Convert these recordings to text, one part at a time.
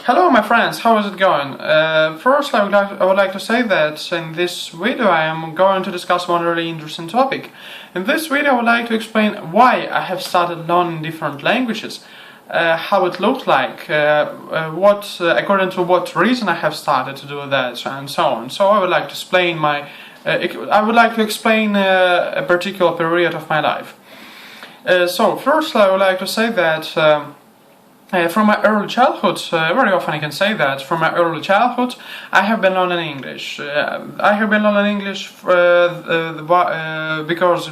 Hello my friends, how is it going? First I would like to say that in this video I am going to discuss one really interesting topic. In this video I would like to explain why I have started learning different languages, how it looked like, according to what reason I have started to do that, and so on. So I would like to explain a particular period of my life. So first I would like to say that from my early childhood, very often I can say that, from my early childhood I have been learning English. I have been learning English because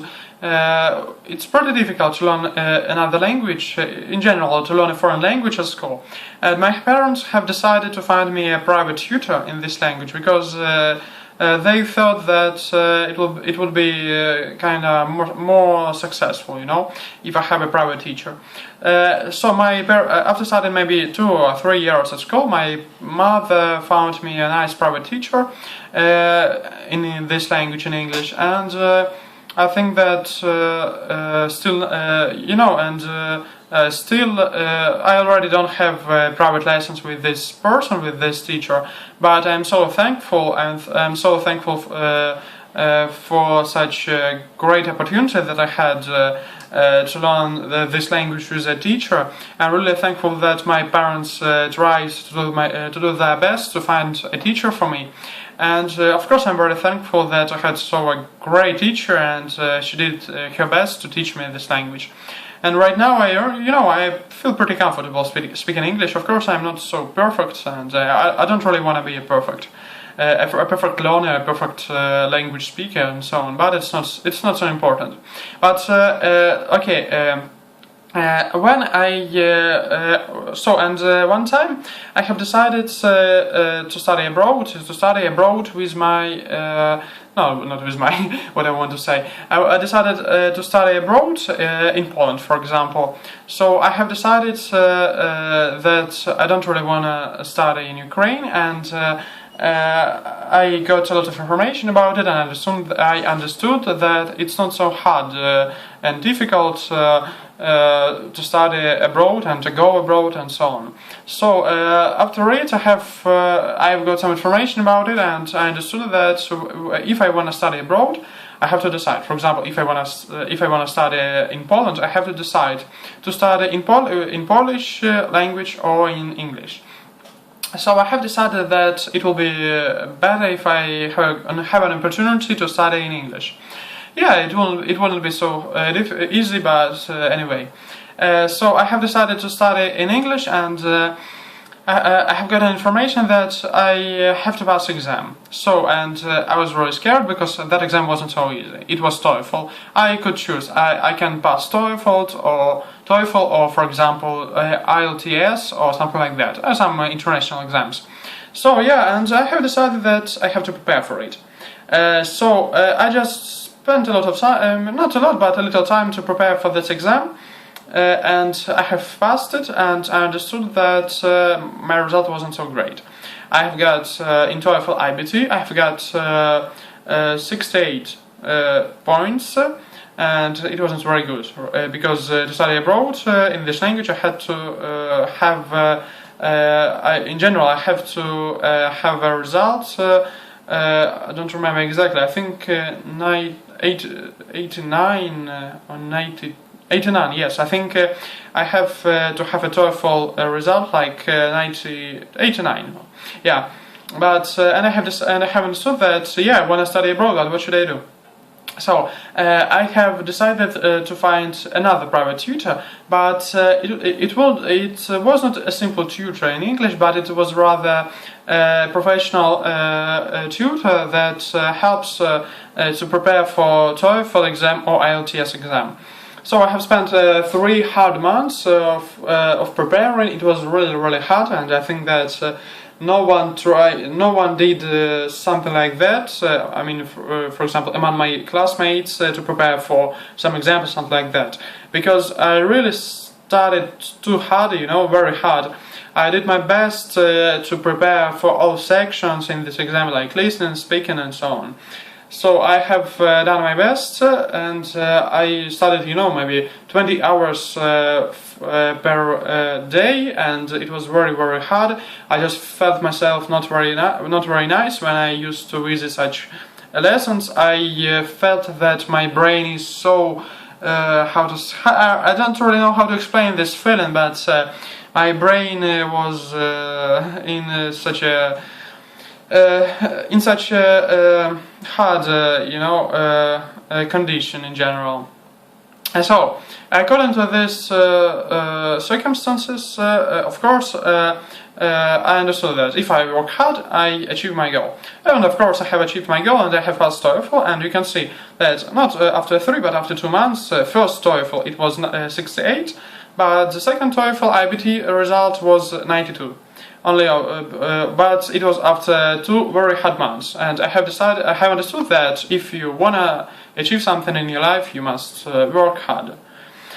it's pretty difficult to learn another language, in general, to learn a foreign language at school. My parents have decided to find me a private tutor in this language because they thought that it would be kind of more successful, you know, if I have a private teacher. So after studying maybe 2 or 3 years at school, my mother found me a nice private teacher in this language, in English, and I think that I already don't have private lessons with this person, with this teacher, but I'm so thankful, and I'm so thankful for such a great opportunity that I had to learn this language with a teacher. I'm really thankful that my parents tried to do their best to find a teacher for me. And of course I'm very thankful that I had a great teacher, and she did her best to teach me this language. And right now I feel pretty comfortable speaking English. Of course I'm not so perfect, and I don't really want to be a perfect learner, a perfect language speaker, and so on. But it's not so important. But one time I have decided to study abroad with my no, not with my what I want to say. I decided to study abroad in Poland, for example. So I have decided that I don't really want to study in Ukraine, and I got a lot of information about it, and I understood that it's not so hard and difficult to study abroad and to go abroad and so on. So after it, I've got some information about it, and I understood that if I want to study abroad, I have to decide. For example, if I want to study in Poland, I have to decide to study in Polish language or in English. So I have decided that it will be better if I have an opportunity to study in English. Yeah, it won't be so easy, but anyway. So I have decided to study in English, and I have got information that I have to pass exam. So, and I was really scared because that exam wasn't so easy. It was TOEFL. I could choose. I can pass TOEFL or for example IELTS or something like that, or some international exams. So yeah, and I have decided that I have to prepare for it. So I just spent a lot of time, not a lot, but a little time to prepare for this exam. And I have passed it, and I understood that my result wasn't so great. I have got in TOEFL IBT, I have got 68 points, and it wasn't very good because to study abroad in this language I had to in general I have to have a result. I don't remember exactly. I think 89 or 90. 89, yes. I think I have to have a TOEFL result like 89. Yeah, but and I have understood that I want to study abroad. What should I do? So I have decided to find another private tutor, but it was not a simple tutor in English, but it was rather a professional tutor that helps to prepare for TOEFL exam or IELTS exam. So I have spent 3 hard months of preparing. It was really hard, and I think that no one did something like that. I mean, for example, among my classmates to prepare for some exams, something like that. Because I really studied too hard, you know, very hard. I did my best to prepare for all sections in this exam, like listening, speaking, and so on. So I have done my best, and I studied, maybe 20 hours per day, and it was very, very hard. I just felt myself not very nice when I used to visit such lessons. I felt that my brain is so I don't really know how to explain this feeling, but my brain was in such a hard, condition in general. And so, according to these circumstances, of course, I understood that if I work hard, I achieve my goal. And of course, I have achieved my goal, and I have passed TOEFL. And you can see that not after 3, but after 2 months. First TOEFL it was 68, but the second TOEFL IBT result was 92. Only, but it was after 2 very hard months, and I have understood that if you wanna achieve something in your life, you must work hard.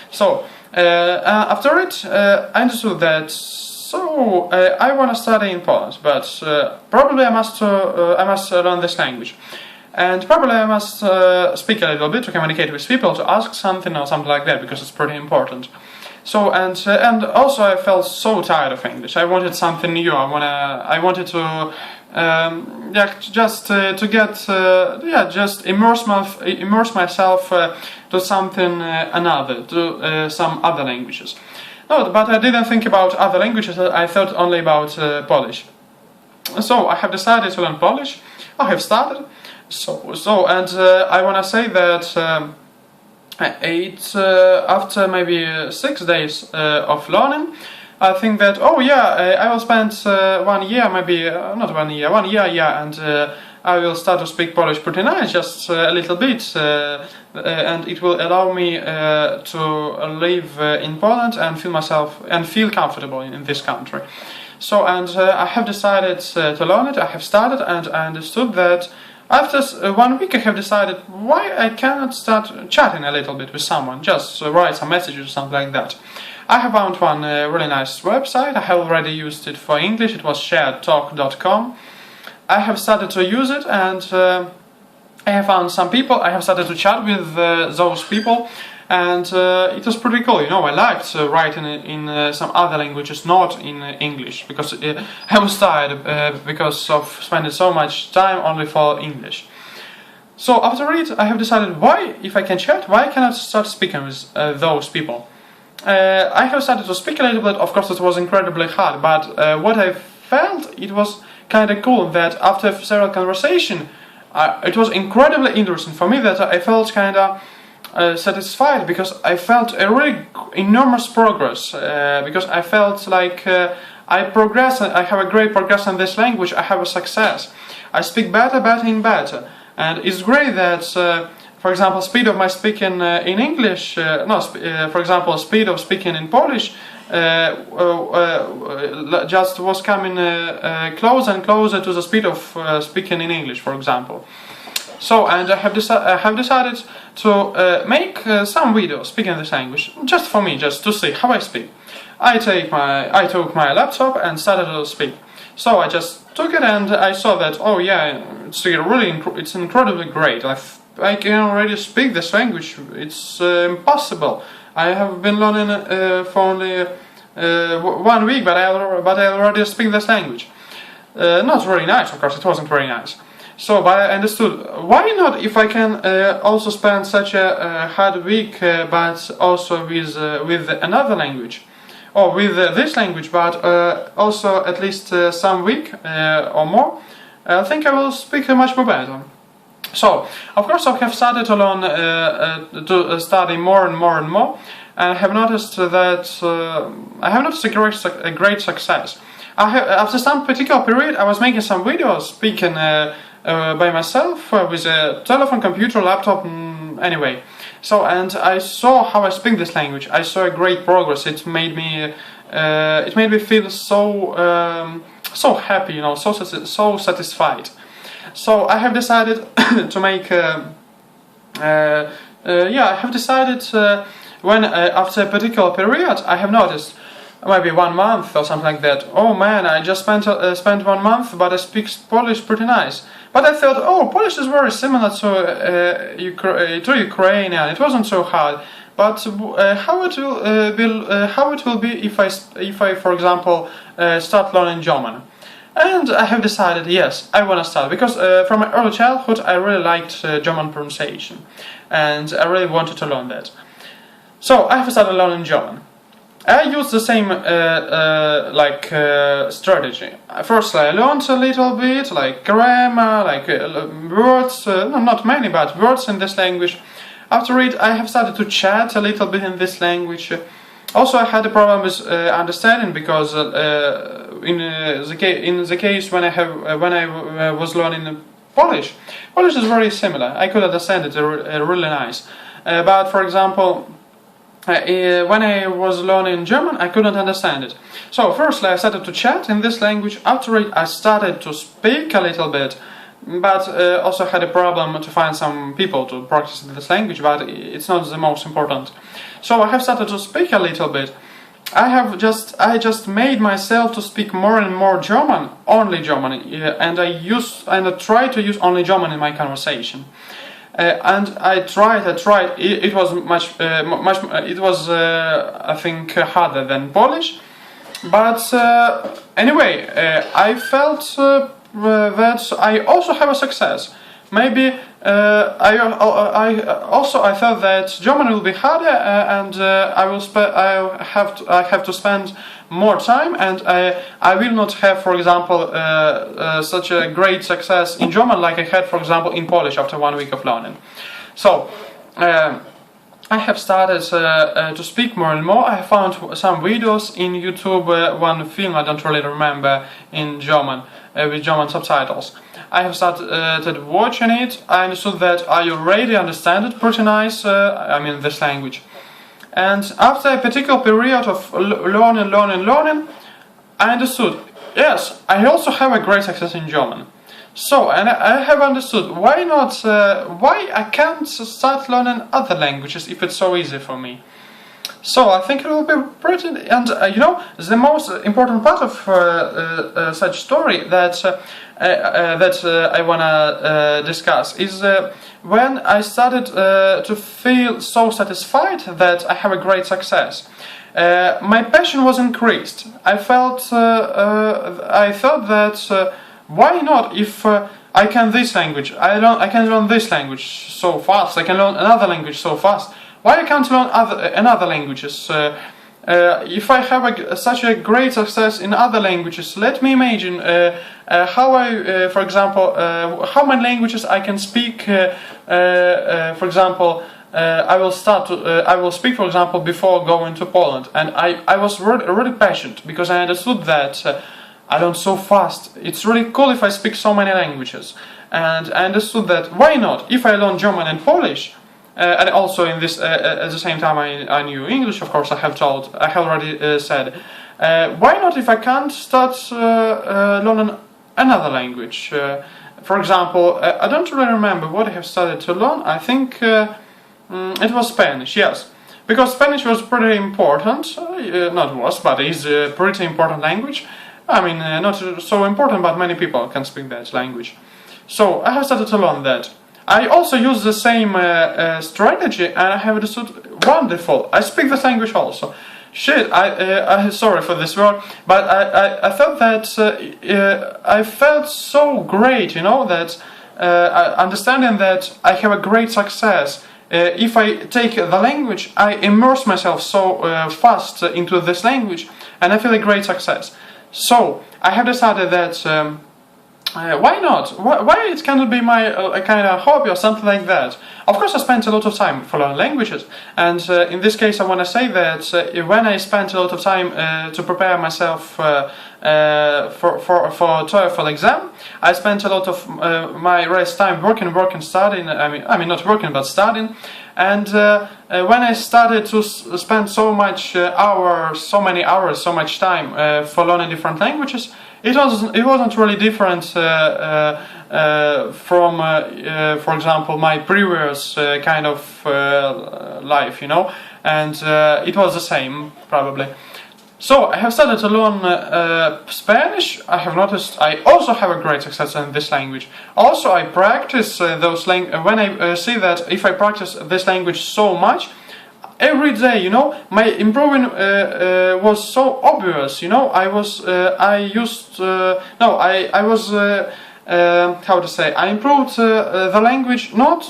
So after it, I understood that. So I wanna study in Poland, but probably I must learn this language, and probably I must speak a little bit to communicate with people, to ask something or something like that, because it's pretty important. So and also I felt so tired of English. I wanted something new. I wanted to just immerse myself to something another, to some other languages. No, but I didn't think about other languages. I thought only about Polish. So I have decided to learn Polish. I have started. And I wanna say that. After maybe 6 days of learning, I think that I will spend 1 year, maybe not 1 year, 1 year, and I will start to speak Polish pretty nice, just a little bit, and it will allow me to live in Poland and feel comfortable in this country. So I have decided to learn it. I have started, and I understood that. After 1 week, I have decided why I cannot start chatting a little bit with someone, just write some messages or something like that. I have found one really nice website. I have already used it for English. It was sharedtalk.com. I have started to use it, and I have found some people. I have started to chat with those people, and it was pretty cool. I liked writing in some other languages, not in English, because I was tired because of spending so much time only for English. So after it, I have decided why, if I can chat, why cannot I start speaking with those people? I have started to speak a little bit. Of course, it was incredibly hard, but what I felt, it was kind of cool that after several conversations, it was incredibly interesting for me, that I felt kind of satisfied, because I felt a really enormous progress, because I felt like I progress, I have a great progress in this language, I have a success, I speak better and and it's great that for example, speed of my speaking in English, for example, speed of speaking in Polish just was coming closer and closer to the speed of speaking in English, for example. So, and I have decided to make some videos speaking this language, just for me, just to see how I speak. I took my laptop and started to speak. So I just took it, and I saw that, oh yeah, it's incredibly great. I can already speak this language. It's impossible. I have been learning for only 1 week, but I already speak this language. Not very nice, of course. It wasn't very nice. So, but I understood, why not, if I can also spend such a hard week, but also with another language, or with this language, but also at least some week or more, I think I will speak much more better. So, of course, I have started to learn, to study more and more, and I have noticed that a great success. After some particular period, I was making some videos speaking by myself with a telephone, computer, laptop, anyway. So, and I saw how I speak this language. I saw a great progress. It made me feel so happy, so satisfied. So I have decided to make. I have decided when after a particular period, I have noticed. Maybe 1 month or something like that. Oh man, I just spent 1 month, but I speak Polish pretty nice. But I thought, oh, Polish is very similar to Ukrainian. It wasn't so hard. But how it will be if I for example start learning German? And I have decided, yes, I want to start, because from my early childhood I really liked German pronunciation, and I really wanted to learn that. So I have started learning German. I used the same strategy. Firstly, I learned a little bit, like grammar, like words, not many, but words in this language. After it, I have started to chat a little bit in this language. Also, I had a problem with understanding, because in the case when I was learning Polish is very similar. I could understand it really nice. But for example, when I was learning German, I couldn't understand it. So firstly, I started to chat in this language. After it, I started to speak a little bit, but also had a problem to find some people to practice this language, but it's not the most important. So I have started to speak a little bit. I just made myself to speak more and more German, only German, and I try to use only German in my conversation. And I tried. It was I think harder than Polish, but anyway, I felt that I also have a success. Maybe I thought that German will be harder, and I have to spend more time, and I will not have, for example, such a great success in German like I had, for example, in Polish after 1 week of learning. So I have started to speak more and more. I found some videos in YouTube, one film I don't really remember in German, with German subtitles. I have started watching it. I understood that I already understand it pretty nice, this language. And after a particular period of learning, I understood, yes, I also have a great success in German. So, and I have understood why I can't start learning other languages if it's so easy for me. So I think it will be pretty, and the most important part of such story that I wanna discuss is when I started to feel so satisfied that I have a great success. My passion was increased. I thought that why not, if I can this language, I can learn this language so fast, I can learn another language so fast. Why I can't learn other languages? If I have such a great success in other languages, let me imagine how I, for example, how many languages I can speak. For example, I will speak, for example, before going to Poland, and I was really passionate, because I understood that I learn so fast. It's really cool if I speak so many languages, and I understood that why not, if I learn German and Polish. And also in this, at the same time, I knew English. Of course, I have already said. Why not, if I can't start learning another language? For example, I don't really remember what I have started to learn. I think it was Spanish. Yes, because Spanish was pretty important. Not was, but is a pretty important language. I mean, not so important, but many people can speak that language. So I have started to learn that. I also use the same strategy, and I have understood, wonderful, I speak this language also. Shit, I sorry for this word, but I thought that I felt so great, that understanding that I have a great success. If I take the language, I immerse myself so fast into this language, and I feel a great success. So I have decided that why not? Why it cannot be my kind of hobby or something like that? Of course, I spent a lot of time for learning languages, and in this case, I want to say that when I spent a lot of time to prepare myself for TOEFL exam, I spent a lot of my rest time working, studying. I mean not working, but studying. And when I started to spend so much so much time for learning different languages, it wasn't really different from, for example, my previous kind of life, and it was the same, probably. So I have started to learn Spanish. I have noticed I also have a great success in this language. Also, I practice those when I see that if I practice this language so much, every day, you know, my improving was so obvious. You know, I was how to say, I improved the language not,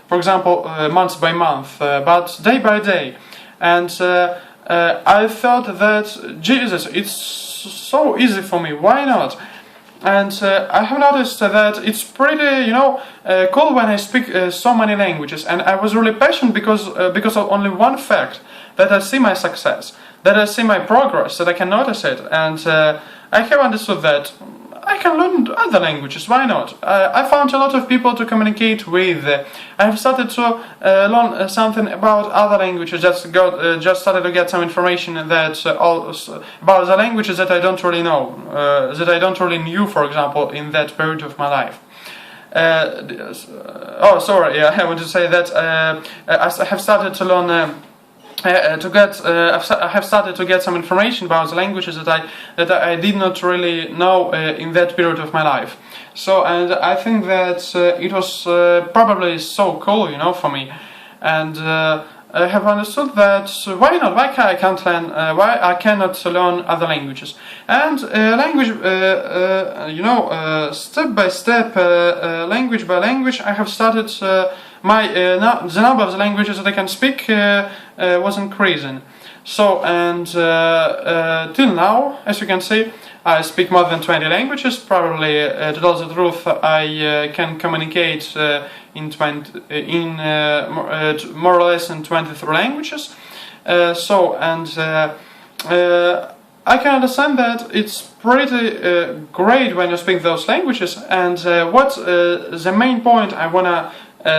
for example, month by month, but day by day, and I thought that, Jesus, it's so easy for me, why not? And I have noticed that it's pretty, you know, cool when I speak so many languages, and I was really passionate because of only one fact, that I see my success, that I see my progress, that I can notice it, and I have understood that I can learn other languages, why not? I found a lot of people to communicate with. I have started to learn something about other languages, just started to get some information that about the languages that I don't really know, that I don't really knew, for example, in that period of my life. Oh, sorry, yeah, I want to say that I have started to learn I have started to get some information about the languages that I did not really know in that period of my life. So, and I think that it was probably so cool, you know, for me. And I have understood that why not? Why I can't learn? Why I cannot learn other languages? And language, you know, step by step, language by language, I have started. The number of the languages that I can speak was increasing. So, and till now, as you can see, I speak more than 20 languages. Probably, to tell the truth, I can communicate more or less in 23 languages. So, and I can understand that it's pretty great when you speak those languages. And what the main point I wanna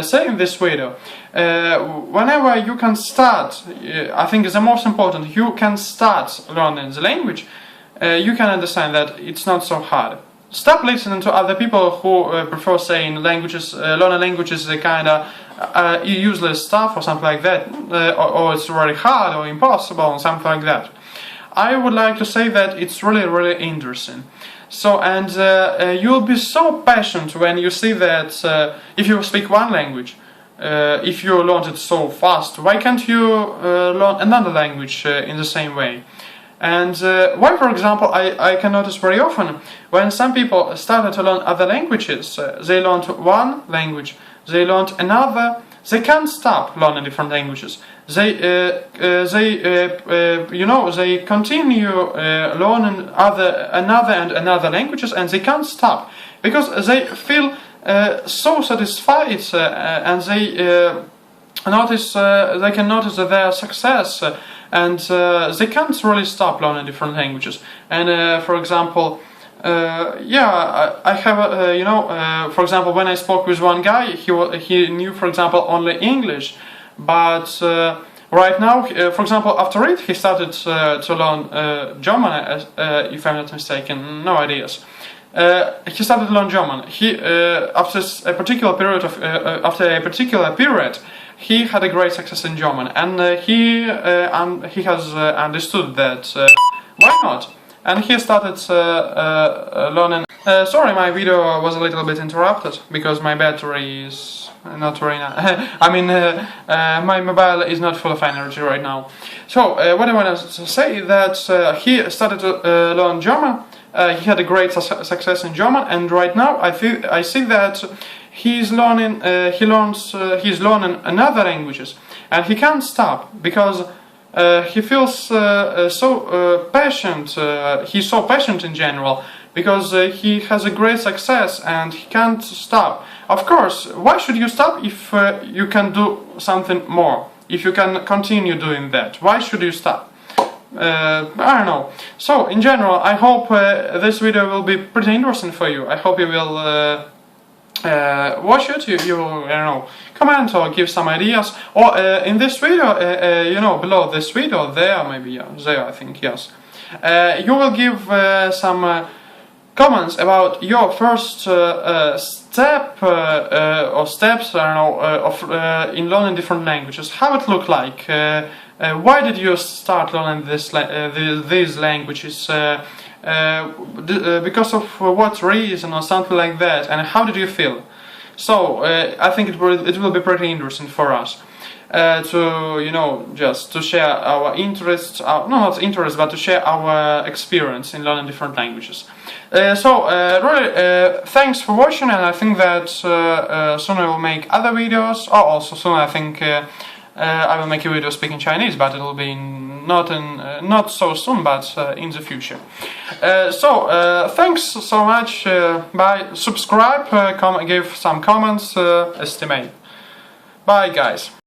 say in this video, whenever you can start, I think is the most important, you can start learning the language, you can understand that it's not so hard. Stop listening to other people who prefer saying languages, learning languages is a kind of useless stuff or something like that, or it's very hard or impossible or something like that. I would like to say that it's really, really interesting. So, and you'll be so passionate when you see that if you speak one language, if you learned it so fast, why can't you learn another language in the same way? And why, for example, I can notice very often when some people started to learn other languages, they learned one language, they learned another, they can't stop learning different languages. They you know, they continue learning another languages, and they can't stop because they feel so satisfied, and they they can notice their success, and they can't really stop learning different languages. And for example, yeah, I have you know, for example, when I spoke with one guy, he knew, for example, only English, but right now, for example, after it, he started to learn German, if I'm not mistaken, no ideas. He started to learn German. He after a particular period, he had a great success in German, and he has understood that why not, and he started learning. Sorry, my video was a little bit interrupted because my battery is not very nice. I mean, my mobile is not full of energy right now. So, what I want to say that he started to learn German. He had a great success in German, and right now I see that he's learning. He's learning another languages, and he can't stop because he feels so passionate. He's so passionate in general because he has a great success and he can't stop. Of course, why should you stop if you can do something more? If you can continue doing that, why should you stop? I don't know. So, in general, I hope this video will be pretty interesting for you. I hope you will watch it. You will, I don't know, comment or give some ideas. Or in this video, you know, below this video, there maybe, yeah, there I think, yes. You will give some comments about your first step or steps, I don't know, in learning different languages. How it looked like. why did you start learning these languages? Because of what reason or something like that, and how did you feel? So I think it will be pretty interesting for us to just to share our interests, not interests, but to share our experience in learning different languages. Really, thanks for watching, and I think that soon I will make other videos. Oh, also soon I think I will make a video speaking Chinese, but it will be not so soon, but in the future. Thanks so much. Bye. Subscribe, give some comments, estimate. Bye, guys.